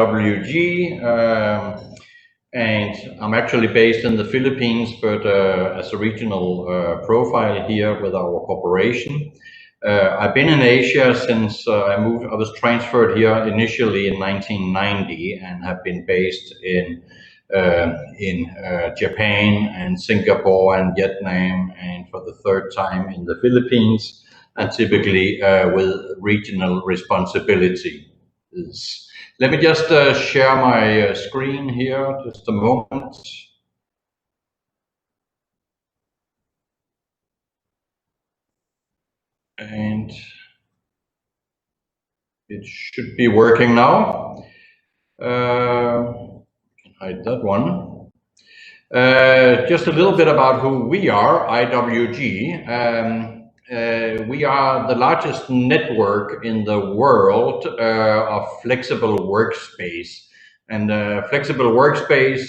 IWG, and I'm actually based in the Philippines, but as a regional profile here with our corporation. I've been in Asia since I was transferred here initially in 1990, and have been based in Japan and Singapore and Vietnam, and for the third time in the Philippines, and typically with regional responsibility. Let me just share my screen here, just a moment. And it should be working now. Can hide that one. Just a little bit about who we are, IWG. We are the largest network in the world of flexible workspace. And flexible workspace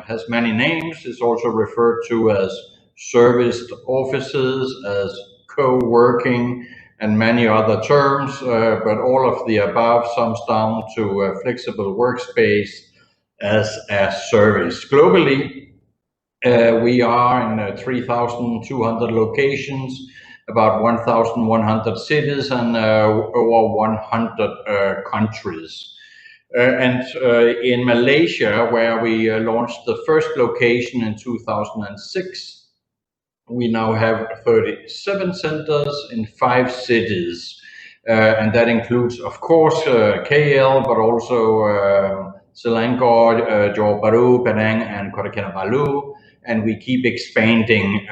has many names. It's also referred to as serviced offices, as co-working, and many other terms, but all of the above sums down to a flexible workspace as a service. Globally, we are in 3,200 locations, about 1,100 cities, and over 100 countries. And in Malaysia, where we launched the first location in 2006, we now have 37 centers in 5 cities. And that includes, of course, KL, but also Selangor, Johor Bahru, Penang, and Kota Kinabalu. And we keep expanding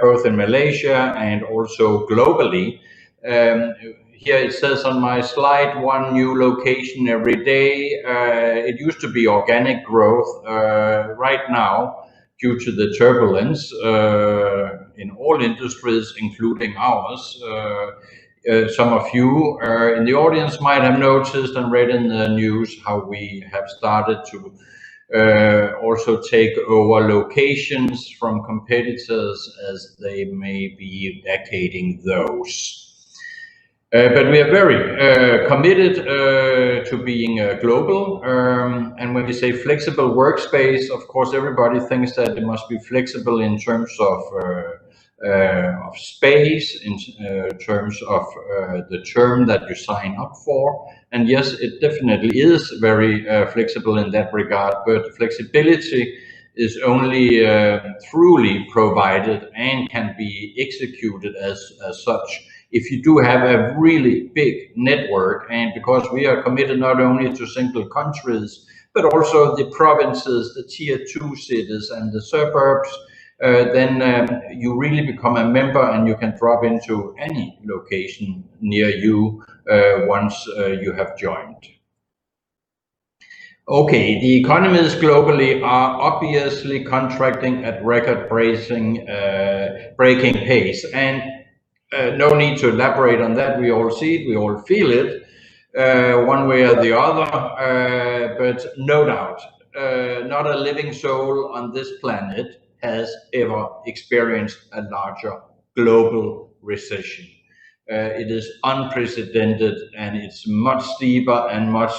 both in Malaysia and also globally. Here it says on my slide, 1 new location every day. It used to be organic growth. Right now, due to the turbulence in all industries, including ours, some of you in the audience might have noticed and read in the news how we have started to also take over locations from competitors as they may be vacating those. But we are very committed to being global. And when we say flexible workspace, of course, everybody thinks that it must be flexible in terms of space, in terms of the term that you sign up for. And yes, it definitely is very flexible in that regard, but flexibility is only truly provided and can be executed as such if you do have a really big network. And because we are committed not only to single countries, but also the provinces, the tier 2 cities and the suburbs, then you really become a member and you can drop into any location near you once you have joined. Okay, the economies globally are obviously contracting at record-breaking pace, and no need to elaborate on that. We all see it, we all feel it, one way or the other, but no doubt, not a living soul on this planet has ever experienced a larger global recession. It is unprecedented, and it's much steeper and much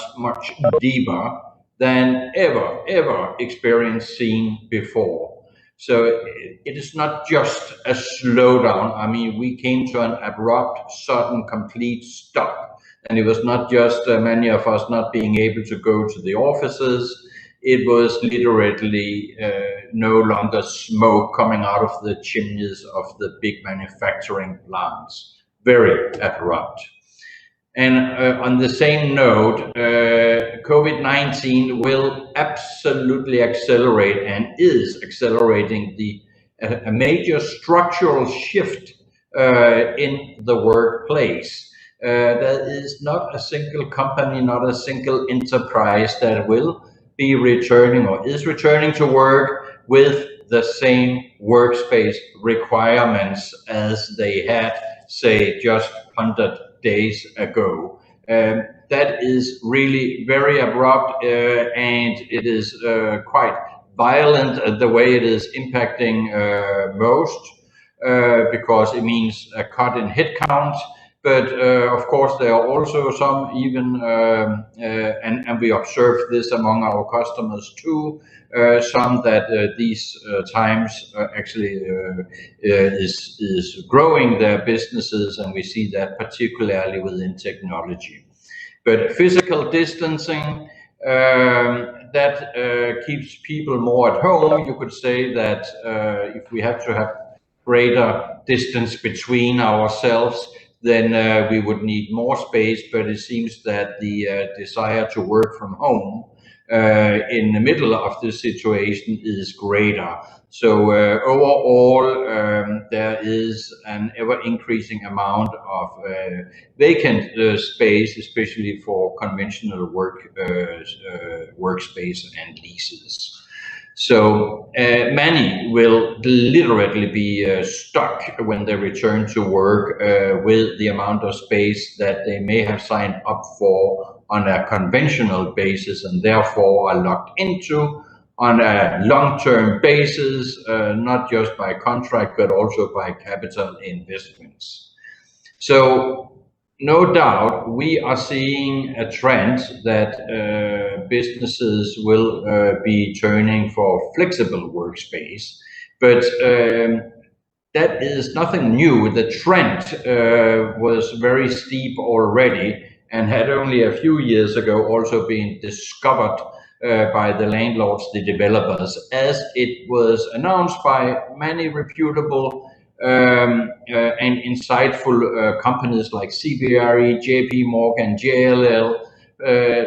deeper than ever experienced seen before. So it is not just a slowdown. I mean, we came to an abrupt, sudden, complete stop. And it was not just many of us not being able to go to the offices. It was literally no longer smoke coming out of the chimneys of the big manufacturing plants. Very abrupt. And on the same note, COVID-19 will absolutely accelerate and is accelerating a major structural shift in the workplace. There is not a single company, not a single enterprise that will be returning or is returning to work with the same workspace requirements as they had, say, just 100 days ago. That is really very abrupt, and it is quite violent the way it is impacting most, because it means a cut in headcount, But of course, there are also some even, and we observe this among our customers too, some that these times actually is growing their businesses, and we see that particularly within technology. But physical distancing, that keeps people more at home. You could say that if we have to have greater distance between ourselves, then we would need more space, but it seems that the desire to work from home in the middle of this situation is greater. So overall, there is an ever-increasing amount of vacant space, especially for conventional workspace and leases. So many will literally be stuck when they return to work with the amount of space that they may have signed up for on a conventional basis, and therefore are locked into on a long-term basis, not just by contract, but also by capital investments. So no doubt we are seeing a trend that businesses will be turning for flexible workspace, but that is nothing new. The trend was very steep already and had only a few years ago also been discovered by the landlords, the developers, as it was announced by many reputable and insightful companies like CBRE, JP Morgan, JLL,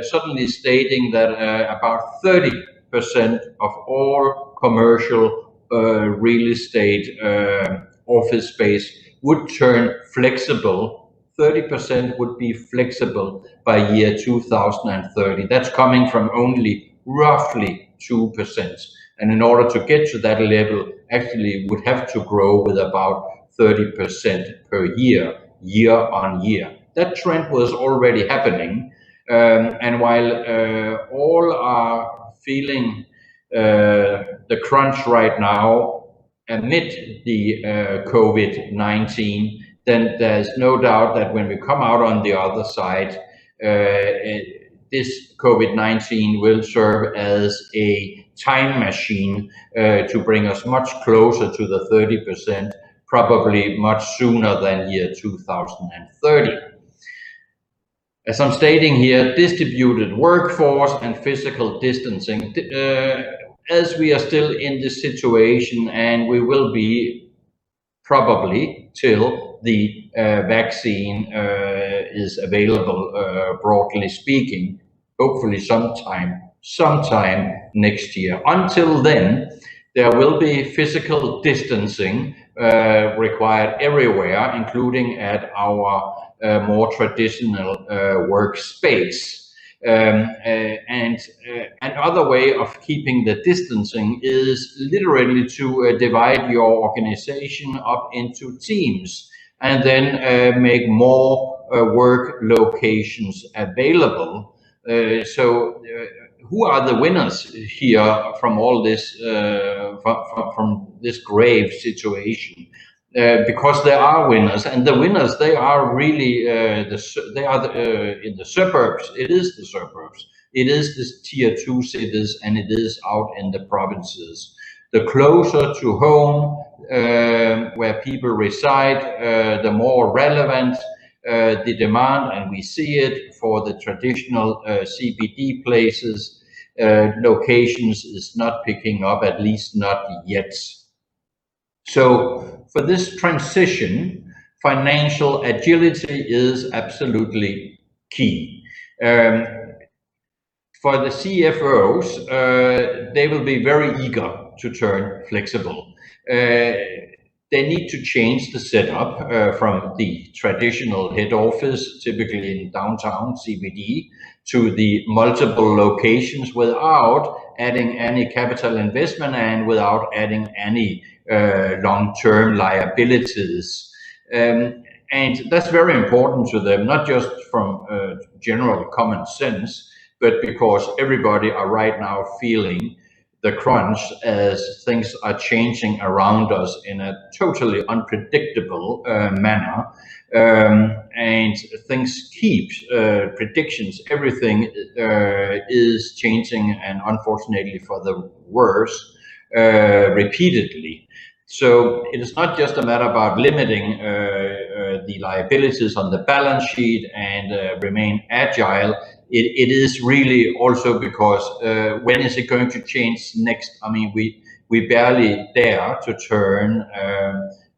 suddenly stating that about 30% of all commercial real estate office space would turn flexible. 30% would be flexible by year 2030. That's coming from only roughly 2%. And in order to get to that level, actually would have to grow with about 30% per year, year on year. That trend was already happening. And while all are feeling the crunch right now amid the COVID-19, then there's no doubt that when we come out on the other side, this COVID-19 will serve as a time machine to bring us much closer to the 30%, probably much sooner than year 2030. As I'm stating here, distributed workforce and physical distancing, as we are still in this situation, and we will be probably till the vaccine is available, broadly speaking, hopefully sometime next year. Until then, there will be physical distancing required everywhere, including at our more traditional workspace. And another way of keeping the distancing is literally to divide your organization up into teams and then make more work locations available. So who are the winners here from all this, from this grave situation? Because there are winners, and the winners, they are really in the suburbs. It is the suburbs. It is the tier 2 cities, and it is out in the provinces. The closer to home, where people reside, the more relevant the demand, and we see it for the traditional CBD places. Locations is not picking up, at least not yet. So for this transition, financial agility is absolutely key. For the CFOs, they will be very eager to turn flexible. They need to change the setup from the traditional head office, typically in downtown CBD, to the multiple locations without adding any capital investment and without adding any long-term liabilities. And that's very important to them, not just from general common sense, but because everybody are right now feeling the crunch as things are changing around us in a totally unpredictable manner. And things keep predictions, everything is changing, and unfortunately for the worse, repeatedly. So it is not just a matter about limiting the liabilities on the balance sheet and remain agile. It is really also because when is it going to change next? I mean, we barely dare to turn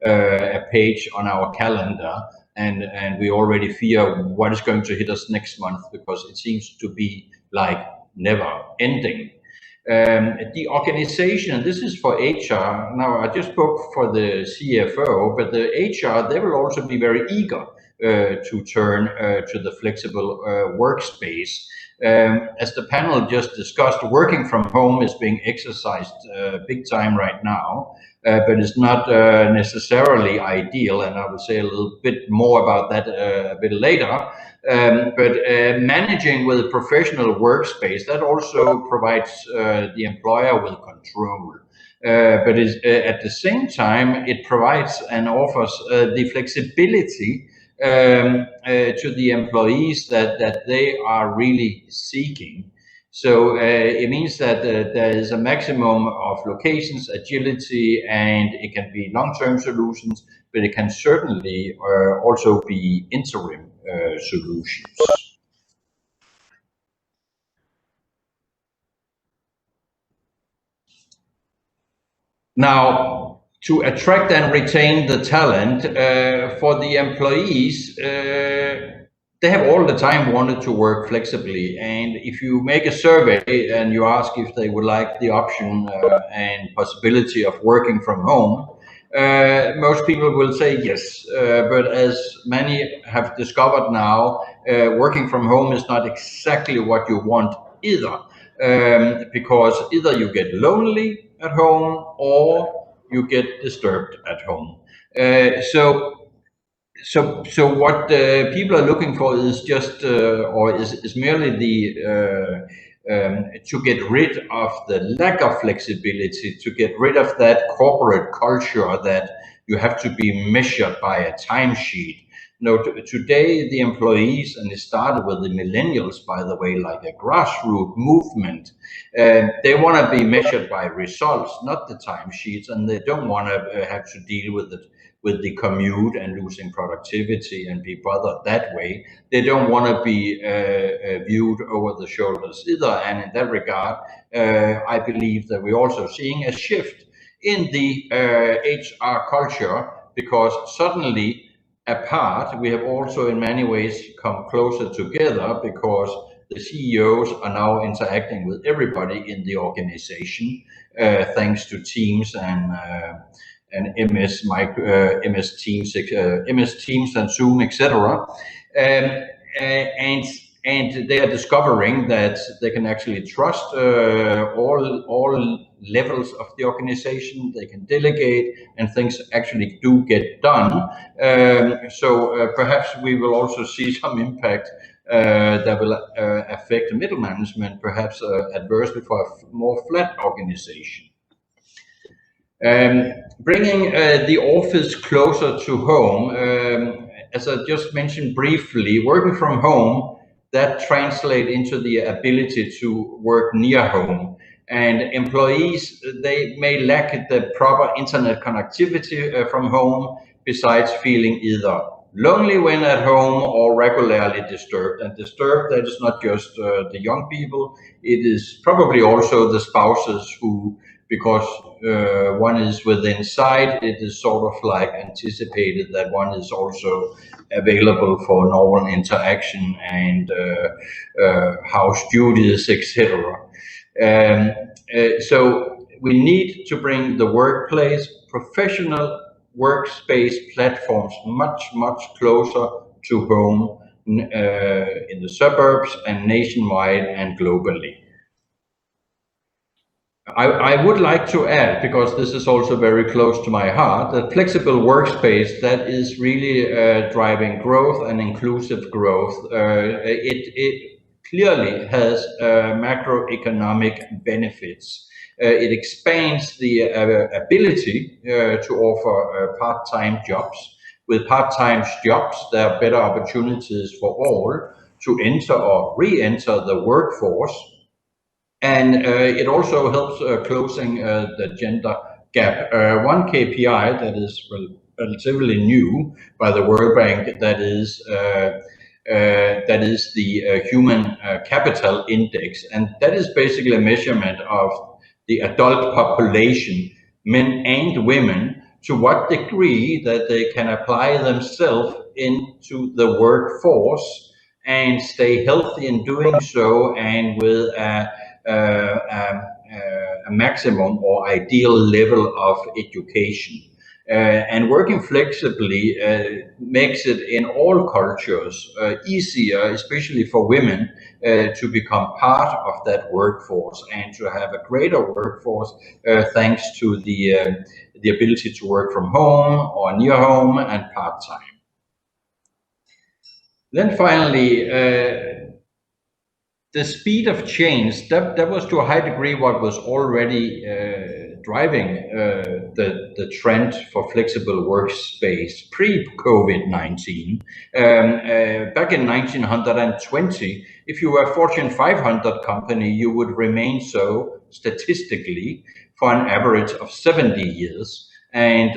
a page on our calendar, and we already fear what is going to hit us next month, because it seems to be like never ending. The organization, and this is for HR, now I just spoke for the CFO, but the HR, they will also be very eager to turn to the flexible workspace. As the panel just discussed, working from home is being exercised big time right now, but it's not necessarily ideal, and I will say a little bit more about that a bit later. But managing with a professional workspace, that also provides the employer with control. But at the same time, it provides and offers the flexibility to the employees that they are really seeking. So it means that there is a maximum of locations, agility, and it can be long-term solutions, but it can certainly also be interim solutions. Now, to attract and retain the talent for the employees, they have all the time wanted to work flexibly. And if you make a survey and you ask if they would like the option and possibility of working from home, most people will say yes. But as many have discovered now, working from home is not exactly what you want either. Because either you get lonely at home or you get disturbed at home. So what people are looking for is just, or is merely the to get rid of the lack of flexibility, to get rid of that corporate culture that you have to be measured by a timesheet. No, today the employees, and it started with the millennials, by the way, like a grassroots movement, they want to be measured by results, not the timesheets, and they don't want to have to deal with it, with the commute and losing productivity and be bothered that way. They don't want to be viewed over the shoulders either. And in that regard, I believe that we're also seeing a shift in the HR culture, because suddenly apart, we have also in many ways come closer together, because the CEOs are now interacting with everybody in the organization, thanks to Teams and MS Teams, MS Teams and Zoom, etc. And they are discovering that they can actually trust all levels of the organization. They can delegate, and things actually do get done. So perhaps we will also see some impact that will affect middle management, perhaps adversely for a more flat organization. Bringing the office closer to home, as I just mentioned briefly, working from home, that translates into the ability to work near home. And employees, they may lack the proper internet connectivity from home, besides feeling either lonely when at home or regularly disturbed. And disturbed, that is not just the young people, it is probably also the spouses who, because one is within sight, it is sort of like anticipated that one is also available for normal interaction and house duties, etc. So we need to bring the workplace, professional workspace platforms much closer to home in the suburbs and nationwide and globally. I would like to add, because this is also very close to my heart, that flexible workspace, that is really driving growth and inclusive growth. It clearly has macroeconomic benefits. It expands the ability to offer part-time jobs. With part-time jobs, there are better opportunities for all to enter or re-enter the workforce. And it also helps closing the gender gap. One KPI that is relatively new by the World Bank, that is the Human Capital Index, and that is basically a measurement of the adult population, men and women, to what degree that they can apply themselves into the workforce and stay healthy in doing so, and with a maximum or ideal level of education. And working flexibly makes it in all cultures easier, especially for women, to become part of that workforce and to have a greater workforce thanks to the ability to work from home or near home and part-time. Then finally, the speed of change, that was to a high degree what was already driving the trend for flexible workspace pre-COVID-19. Back in 1920, if you were a Fortune 500 company, you would remain so statistically for an average of 70 years. And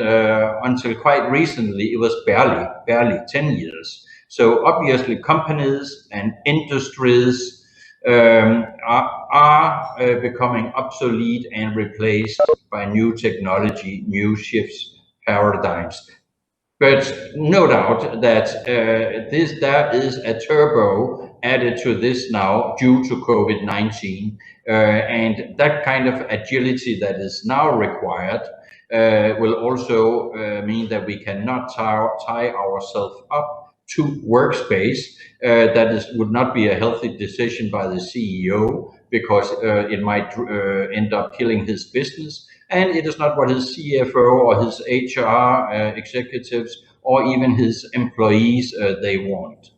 until quite recently, it was barely 10 years. So obviously companies and industries are becoming obsolete and replaced by new technology, new shifts, paradigms. But no doubt that there is a turbo added to this now due to COVID-19, and that kind of agility that is now required will also mean that we cannot tie ourselves up to workspace. Would not be a healthy decision by the CEO, because it might end up killing his business, and it is not what his CFO or his HR executives or even his employees they want.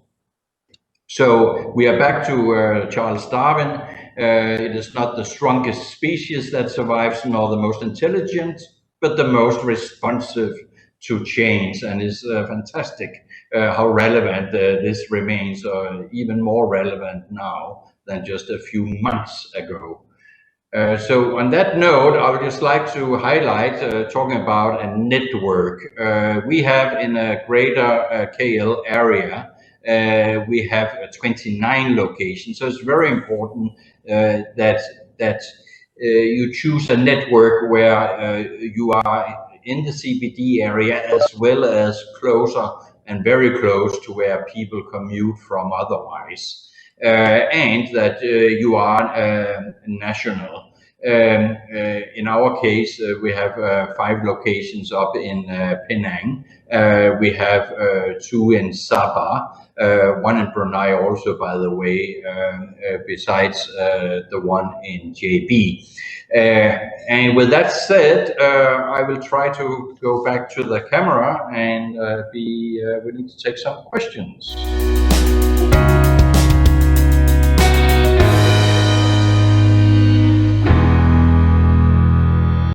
So we are back to Charles Darwin. It is not the strongest species that survives, nor the most intelligent, but the most responsive to change. And it's fantastic how relevant this remains, even more relevant now than just a few months ago. So on that note, I would just like to highlight talking about a network. We have in a greater KL area, we have 29 locations. So it's very important that you choose a network where you are in the CBD area, as well as closer and very close to where people commute from otherwise, and that you are national. In our case, we have 5 locations up in Penang. We have 2 in Sabah, 1 in Brunei also, by the way, besides the one in JB. And with that said, I will try to go back to the camera and be willing to take some questions.